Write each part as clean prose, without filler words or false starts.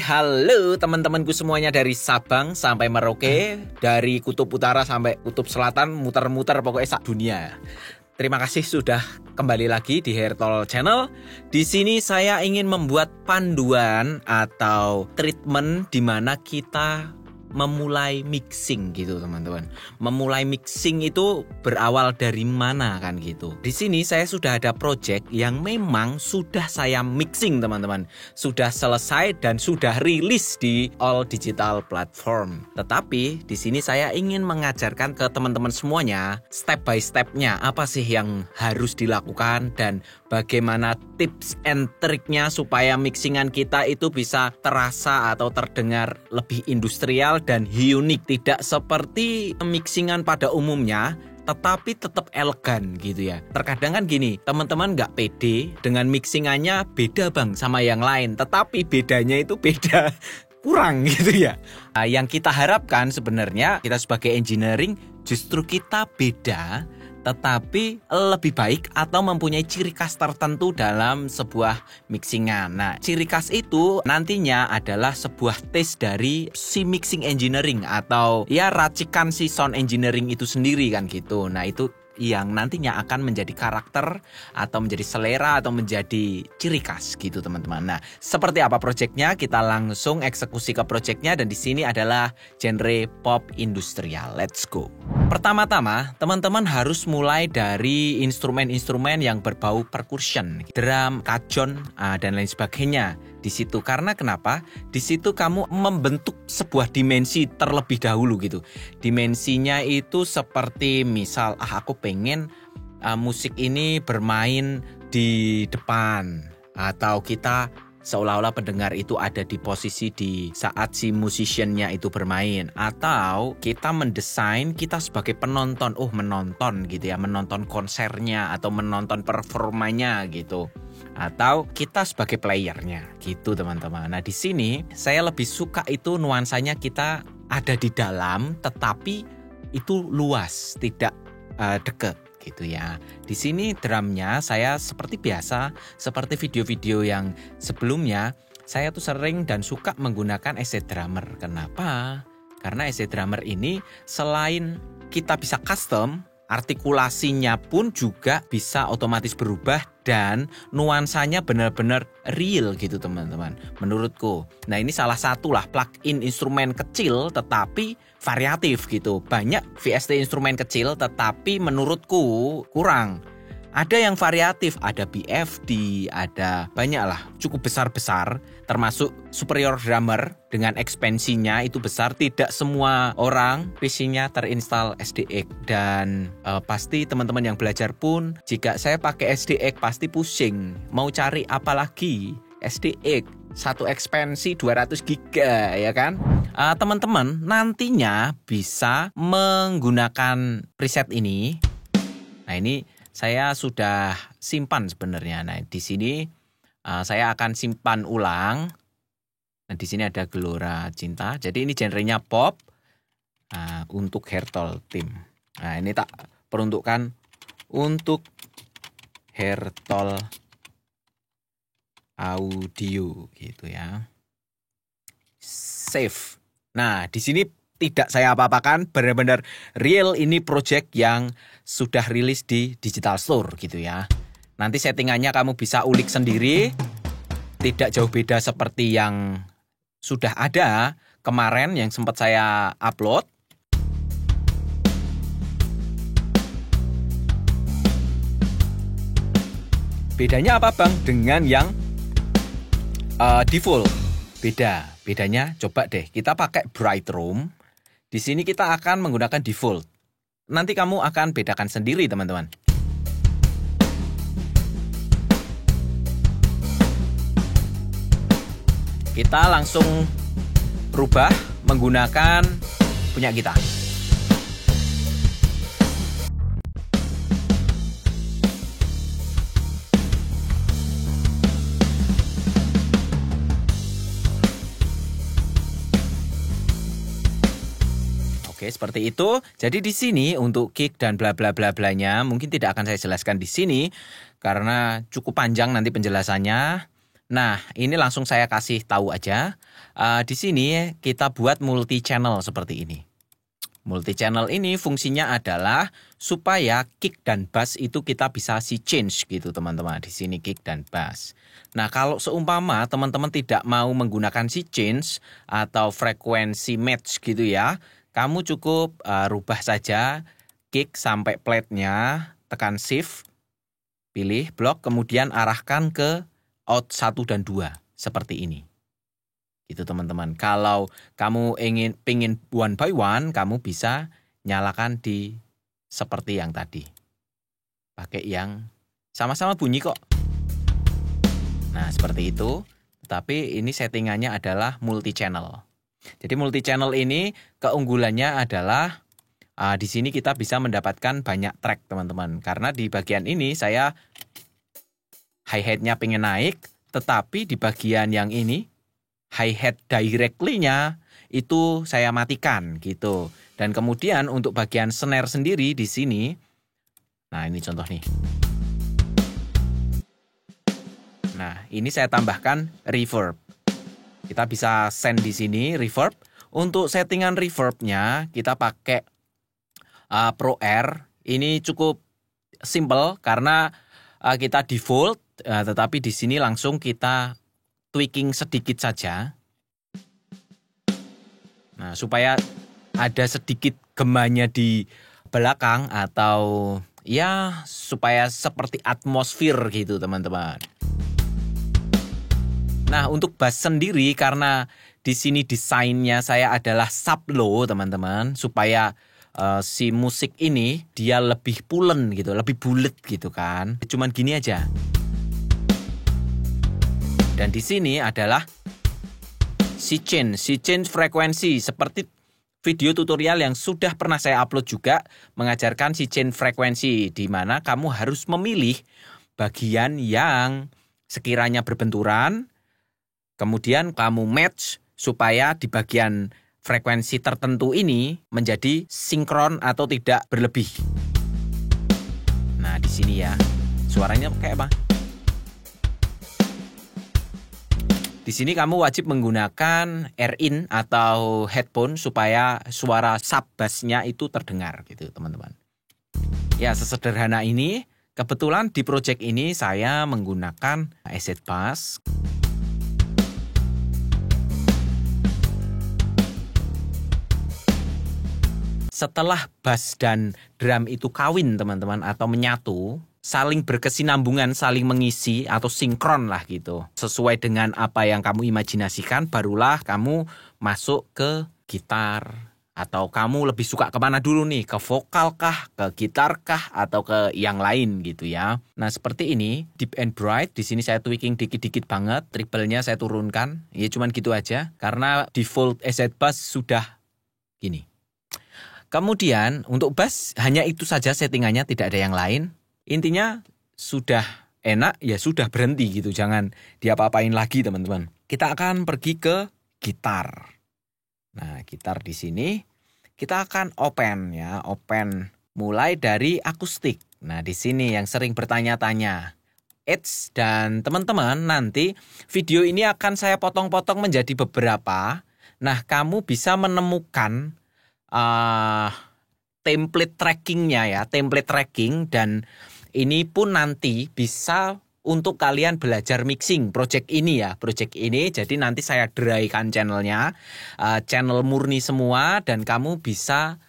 halo teman-temanku semuanya dari Sabang sampai Merauke, dari kutub utara sampai kutub selatan, muter-muter pokoknya sak dunia. Terima kasih sudah kembali lagi di Hertol Channel. Di sini saya ingin membuat panduan atau treatment di mana kita memulai mixing gitu teman-teman. Memulai mixing itu berawal dari mana kan gitu. Di sini saya sudah ada project yang memang sudah saya mixing teman-teman. Sudah selesai dan sudah rilis di all digital platform. Tetapi di sini saya ingin mengajarkan ke teman-teman semuanya step by stepnya apa sih yang harus dilakukan dan bagaimana tips and triknya supaya mixingan kita itu bisa terasa atau terdengar lebih industrial dan unik, tidak seperti mixingan pada umumnya tetapi tetap elegan gitu ya. Terkadang kan gini, teman-teman nggak pede dengan mixingannya beda bang sama yang lain, tetapi bedanya itu beda kurang gitu ya. Nah, yang kita harapkan sebenarnya kita sebagai engineering justru kita beda tetapi lebih baik atau mempunyai ciri khas tertentu dalam sebuah mixingan. Nah, ciri khas itu nantinya adalah sebuah taste dari si mixing engineering atau ya racikan si sound engineering itu sendiri kan gitu. Nah, itu yang nantinya akan menjadi karakter atau menjadi selera atau menjadi ciri khas gitu teman-teman. Nah, seperti apa proyeknya? Kita langsung eksekusi ke proyeknya dan di sini adalah genre pop industrial. Let's go. Pertama-tama, teman-teman harus mulai dari instrumen-instrumen yang berbau percussion, drum, kajon, dan lain sebagainya. Di situ karena kenapa? Di situ kamu membentuk sebuah dimensi terlebih dahulu gitu. Dimensinya itu seperti misal aku pengen musik ini bermain di depan atau kita seolah-olah pendengar itu ada di posisi di saat si musiciannya itu bermain, atau kita mendesain kita sebagai penonton, menonton gitu ya, menonton konsernya atau menonton performanya gitu, atau kita sebagai playernya gitu teman-teman. Nah di sini saya lebih suka itu nuansanya kita ada di dalam tetapi itu luas, tidak deket gitu ya. Di sini drumnya saya seperti biasa, seperti video-video yang sebelumnya, saya tuh sering dan suka menggunakan EZ Drummer. Kenapa? Karena EZ Drummer ini selain kita bisa custom, artikulasinya pun juga bisa otomatis berubah dan nuansanya benar-benar real gitu teman-teman menurutku. Nah ini salah satu lah plugin instrumen kecil tetapi variatif gitu. Banyak VST instrumen kecil tetapi menurutku kurang. Ada yang variatif, ada BFD, ada banyak lah, cukup besar-besar, termasuk Superior Drummer dengan ekspansinya itu besar. Tidak semua orang PC-nya terinstall SDX dan pasti teman-teman yang belajar pun jika saya pakai SDX pasti pusing. Mau cari apa lagi? SDX, satu ekspansi 200 GB ya kan? Teman-teman nantinya bisa menggunakan preset ini. Nah ini saya sudah simpan sebenarnya. Nah, di sini saya akan simpan ulang. Nah, di sini ada Gelora Cinta. Jadi ini genrenya pop untuk Hertol Team. Nah, ini tak peruntukkan untuk Hertol Audio gitu ya. Save. Nah, di sini tidak saya apa-apakan, benar-benar real ini project yang sudah rilis di digital store gitu ya. Nanti settingannya kamu bisa ulik sendiri, tidak jauh beda seperti yang sudah ada kemarin yang sempat saya upload. Bedanya apa bang dengan yang default? Bedanya coba deh kita pakai Bright Room. Di sini kita akan menggunakan default. Nanti kamu akan bedakan sendiri teman-teman. Kita langsung rubah menggunakan punya kita. Oke, seperti itu. Jadi di sini untuk kick dan bla bla bla blanya mungkin tidak akan saya jelaskan di sini karena cukup panjang nanti penjelasannya. Nah, ini langsung saya kasih tahu aja. Di sini kita buat multi channel seperti ini. Multi channel ini fungsinya adalah supaya kick dan bass itu kita bisa change gitu teman-teman. Di sini kick dan bass. Nah kalau seumpama teman-teman tidak mau menggunakan change atau frekuensi match gitu ya, kamu cukup rubah saja kick sampai plate-nya, tekan shift, pilih blok, kemudian arahkan ke out 1 dan 2 seperti ini. Itu teman-teman. Kalau kamu pingin one by one, kamu bisa nyalakan di seperti yang tadi. Pakai yang sama-sama bunyi kok. Nah, seperti itu. Tapi ini settingannya adalah multi channel. Jadi multi channel ini keunggulannya adalah di sini kita bisa mendapatkan banyak track teman-teman. Karena di bagian ini saya hi-hat-nya pengen naik, tetapi di bagian yang ini hi-hat directly-nya itu saya matikan gitu. Dan kemudian untuk bagian snare sendiri di sini, nah ini contoh nih. Nah ini saya tambahkan reverb. Kita bisa send di sini reverb. Untuk settingan reverb-nya kita pakai Pro R. Ini cukup simple karena kita default, tetapi di sini langsung kita tweaking sedikit saja. Nah, supaya ada sedikit gemanya di belakang atau ya supaya seperti atmosfer gitu, teman-teman. Nah, untuk bass sendiri karena di sini desainnya saya adalah sub low, teman-teman, supaya si musik ini dia lebih pulen gitu, lebih bulet gitu kan. Cuman gini aja. Dan di sini adalah change frekuensi seperti video tutorial yang sudah pernah saya upload juga mengajarkan change frekuensi di mana kamu harus memilih bagian yang sekiranya berbenturan, kemudian kamu match supaya di bagian frekuensi tertentu ini menjadi sinkron atau tidak berlebih. Nah, di sini ya. Suaranya kayak apa? Di sini kamu wajib menggunakan ear-in atau headphone supaya suara sub bass-nya itu terdengar gitu, teman-teman. Ya, sesederhana ini. Kebetulan di project ini saya menggunakan acid bass. Setelah bass dan drum itu kawin, teman-teman, atau menyatu, saling berkesinambungan, saling mengisi atau sinkron lah gitu. Sesuai dengan apa yang kamu imajinasikan, barulah kamu masuk ke gitar. Atau kamu lebih suka kemana dulu nih? Ke vokal kah? Ke gitar kah? Atau ke yang lain gitu ya. Nah seperti ini, deep and bright. Di sini saya tweaking dikit-dikit banget. Treble-nya saya turunkan. Ya cuman gitu aja. Karena default acid bass sudah gini. Kemudian untuk bass hanya itu saja settingannya, tidak ada yang lain. Intinya sudah enak, ya sudah berhenti gitu. Jangan diapa-apain lagi teman-teman. Kita akan pergi ke gitar. Nah gitar di sini kita akan open ya. Open mulai dari akustik. Nah di sini yang sering bertanya-tanya. Dan teman-teman nanti video ini akan saya potong-potong menjadi beberapa. Nah kamu bisa menemukan template trackingnya ya, template tracking, dan ini pun nanti bisa untuk kalian belajar mixing project ini ya, project ini. Jadi nanti saya dry-kan channelnya, channel murni semua, dan kamu bisa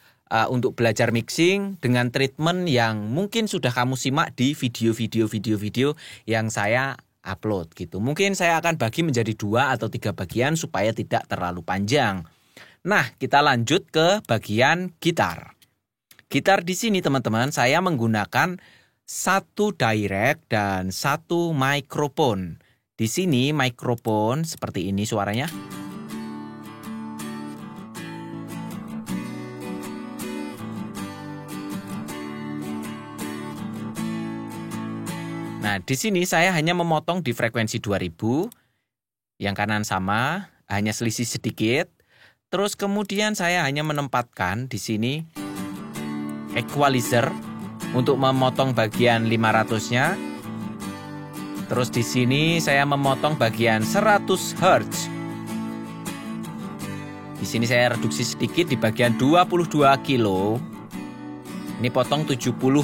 untuk belajar mixing dengan treatment yang mungkin sudah kamu simak di video-video yang saya upload gitu. Mungkin saya akan bagi menjadi 2 atau 3 bagian supaya tidak terlalu panjang. Nah, kita lanjut ke bagian gitar. Gitar di sini teman-teman, saya menggunakan 1 direct dan 1 mikrofon. Di sini mikrofon seperti ini suaranya. Nah, di sini saya hanya memotong di frekuensi 2000. Yang kanan sama, hanya selisih sedikit. Terus kemudian saya hanya menempatkan di sini equalizer untuk memotong bagian 500-nya. Terus di sini saya memotong bagian 100 Hz. Di sini saya reduksi sedikit di bagian 22 kilo. Ini potong 70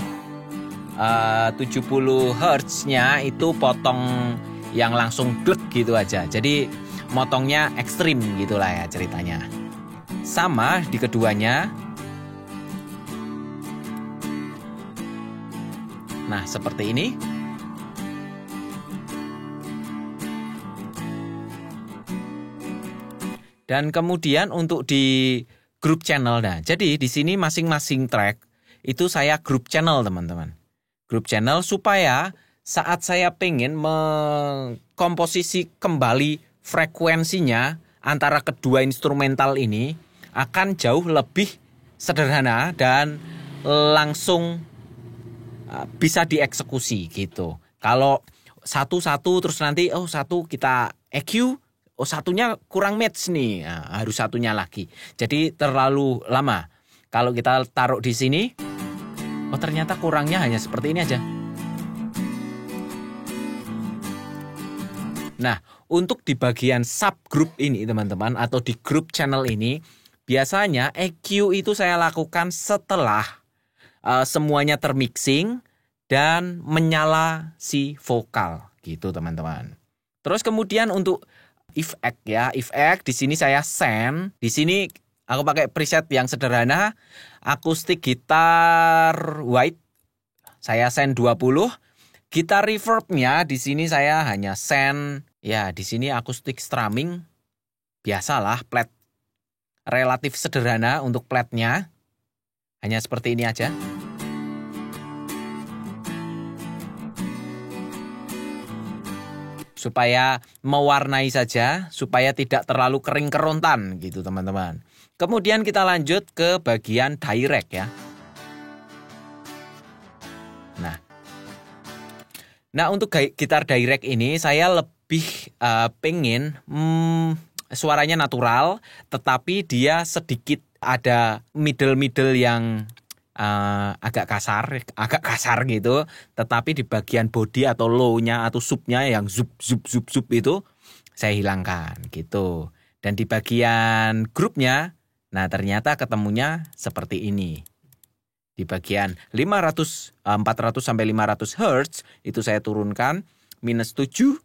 Hz-nya itu potong yang langsung glek gitu aja. Jadi motongnya ekstrim gitulah ya ceritanya. Sama di keduanya. Nah, seperti ini. Dan kemudian untuk di grup channel, nah jadi di sini masing-masing track itu saya grup channel teman-teman. Grup channel supaya saat saya pengen mengkomposisi kembali frekuensinya antara kedua instrumental ini akan jauh lebih sederhana dan langsung bisa dieksekusi gitu. Kalau satu-satu terus nanti satu kita EQ, satunya kurang match nih, nah, harus satunya lagi. Jadi terlalu lama. Kalau kita taruh di sini, ternyata kurangnya hanya seperti ini aja. Nah, untuk di bagian subgroup ini teman-teman, atau di grup channel ini, biasanya EQ itu saya lakukan setelah semuanya termixing dan menyala si vokal gitu teman-teman. Terus kemudian untuk effect ya, effect di sini saya send. Di sini aku pakai preset yang sederhana, akustik gitar white saya send 20. Gitar reverbnya di sini saya hanya send ya, di sini akustik strumming biasalah, plat relatif sederhana untuk platnya. Hanya seperti ini aja. Supaya mewarnai saja, supaya tidak terlalu kering kerontan gitu teman-teman. Kemudian kita lanjut ke bagian direct ya. Nah untuk gitar direct ini saya lebih pengen suaranya natural, tetapi dia sedikit ada middle yang agak kasar gitu, tetapi di bagian body atau low-nya atau sub-nya yang zup itu saya hilangkan gitu. Dan di bagian grupnya, nah ternyata ketemunya seperti ini. Di bagian 400 sampai 500 Hz itu saya turunkan minus 7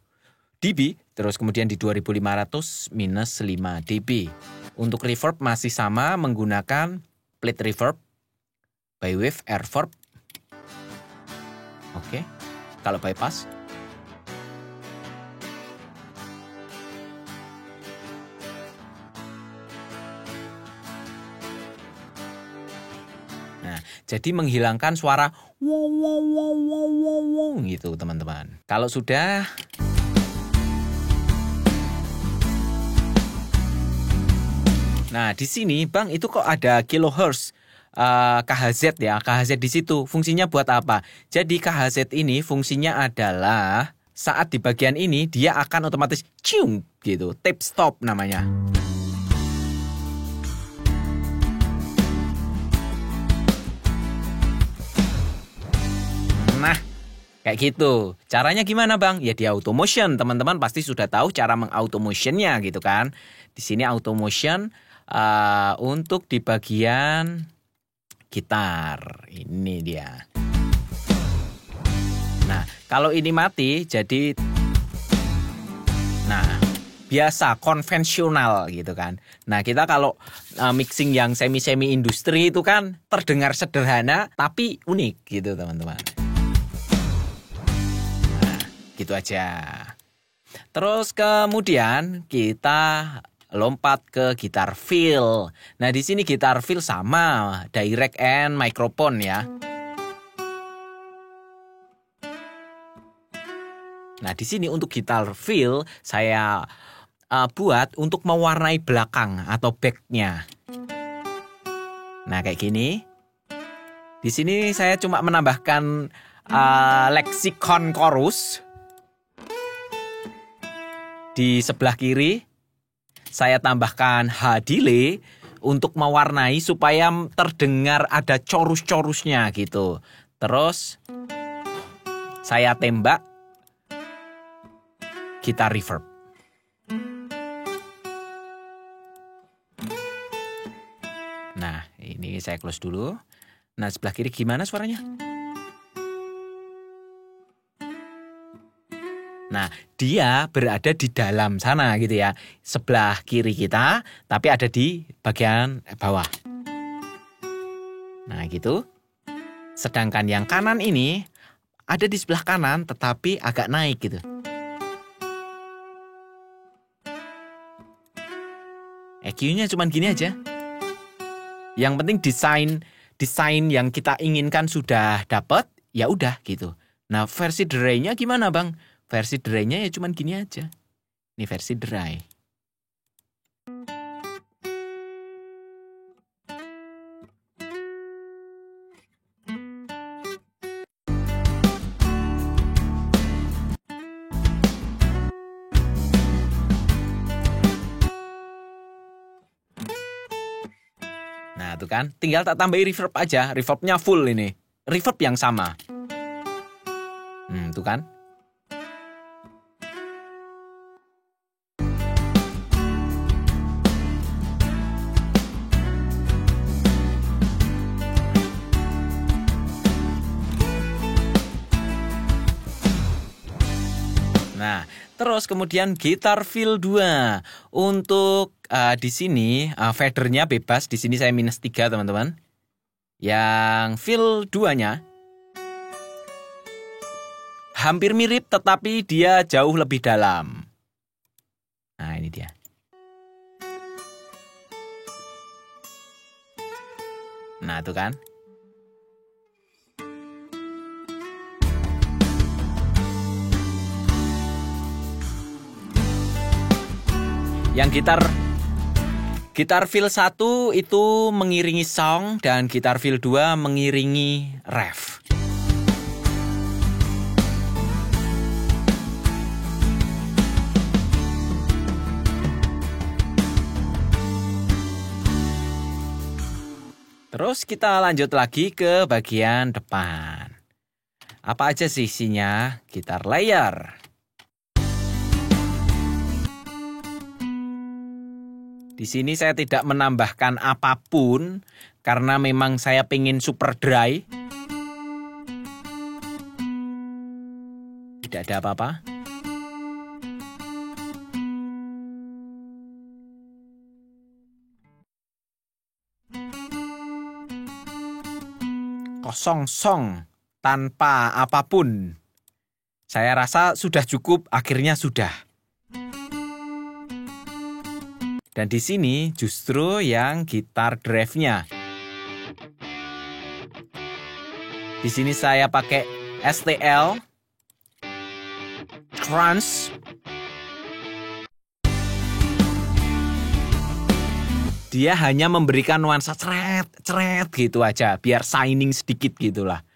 dB, terus kemudian di 2500 minus 5 dB. Untuk reverb masih sama menggunakan plate reverb by wave airverb. Oke. Kalau bypass nah, jadi menghilangkan suara wong gitu teman-teman. Kalau sudah nah, di sini Bang itu kok ada kilohertz KHZ ya, KHZ di situ fungsinya buat apa? Jadi KHZ ini fungsinya adalah saat di bagian ini dia akan otomatis cium gitu, tape stop namanya. Nah, kayak gitu. Caranya gimana Bang? Ya di automotion, teman-teman pasti sudah tahu cara mengautomotionnya gitu kan. Di sini automotion untuk di bagian gitar, ini dia. Nah, kalau ini mati, jadi, nah, biasa, konvensional gitu kan. Nah, kita kalau mixing yang semi-semi industri itu kan terdengar sederhana, tapi unik gitu teman-teman. Nah, gitu aja. Terus kemudian kita lompat ke gitar fill. Nah, di sini gitar fill sama direct and microphone ya. Nah, di sini untuk gitar fill saya buat untuk mewarnai belakang atau back-nya. Nah, kayak gini. Di sini saya cuma menambahkan lexicon chorus. Di sebelah kiri saya tambahkan H delay untuk mewarnai supaya terdengar ada chorus-chorusnya gitu. Terus saya tembak gitar reverb. Ini saya close dulu. Nah, sebelah kiri gimana suaranya? Nah, dia berada di dalam sana gitu ya. Sebelah kiri kita, tapi ada di bagian bawah. Nah, gitu. Sedangkan yang kanan ini ada di sebelah kanan, tetapi agak naik gitu. EQ-nya cuma gini aja. Yang penting desain yang kita inginkan sudah dapat, ya udah gitu. Nah, versi delay-nya gimana, Bang? Versi delay-nya ya cuman gini aja. Ini versi delay. Nah, tuh kan. Tinggal tak tambahin reverb aja. Reverbnya full ini. Reverb yang sama. Tuh kan. Nah, terus kemudian gitar fill 2. Untuk di sini fadernya bebas. Di sini saya -3, teman-teman. Yang fill 2-nya hampir mirip, tetapi dia jauh lebih dalam. Nah, ini dia. Nah, tuh kan. Yang gitar fill 1 itu mengiringi song dan gitar fill 2 mengiringi ref. Terus kita lanjut lagi ke bagian depan. Apa aja sih isinya? Gitar layer. Di sini saya tidak menambahkan apapun karena memang saya pengen super dry. Tidak ada apa-apa. Kosong song tanpa apapun. Saya rasa sudah cukup, akhirnya sudah. Dan di sini justru yang gitar drive-nya. Di sini saya pakai STL Trans. Dia hanya memberikan nuansa ceret gitu aja, biar shining sedikit gitulah.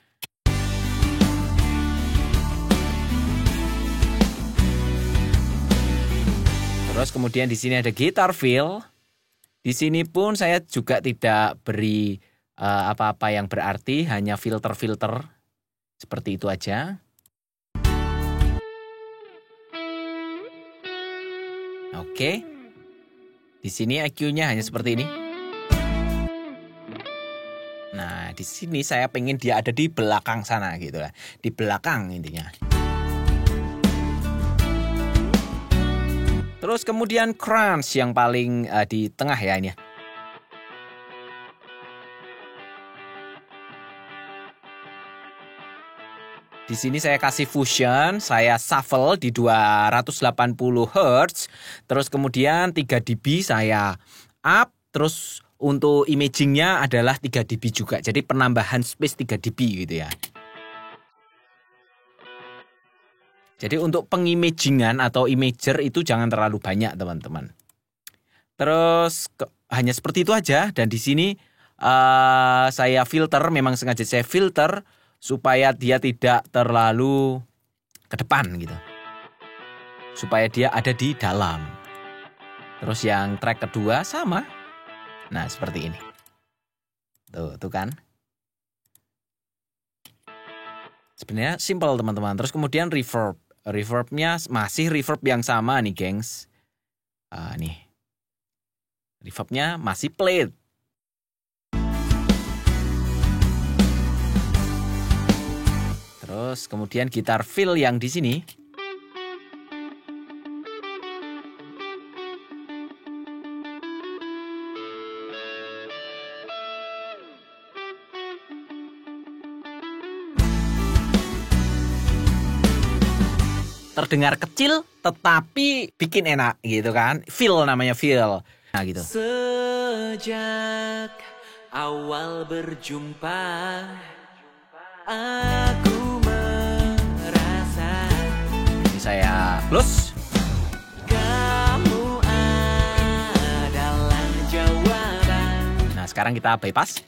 Terus kemudian di sini ada gitar fill. Di sini pun saya juga tidak beri apa-apa yang berarti, hanya filter-filter seperti itu aja. Oke. Di sini EQ-nya hanya seperti ini. Nah, di sini saya pengen dia ada di belakang sana gitu lah. Di belakang intinya. Terus kemudian crunch yang paling di tengah ya ini. Di sini saya kasih fusion, saya shuffle di 280 Hz. Terus kemudian 3 dB saya up. Terus untuk imagingnya adalah 3 dB juga. Jadi penambahan space 3 dB gitu ya. Jadi untuk pengimagingan atau imager itu jangan terlalu banyak teman-teman. Terus hanya seperti itu aja. Dan di sini saya filter, memang sengaja saya filter supaya dia tidak terlalu ke depan gitu. Supaya dia ada di dalam. Terus yang track kedua sama. Nah seperti ini. Tuh kan. Sebenarnya simple teman-teman. Terus kemudian reverb. Reverbnya masih reverb yang sama nih gengs. Nih. Reverbnya masih plate. Terus kemudian gitar fill yang di sini. Terdengar kecil tetapi bikin enak gitu kan. Feel namanya feel. Nah gitu. Sejak awal berjumpa, aku merasa Ini saya close. kamu adalah jawaban. Nah sekarang kita bypass.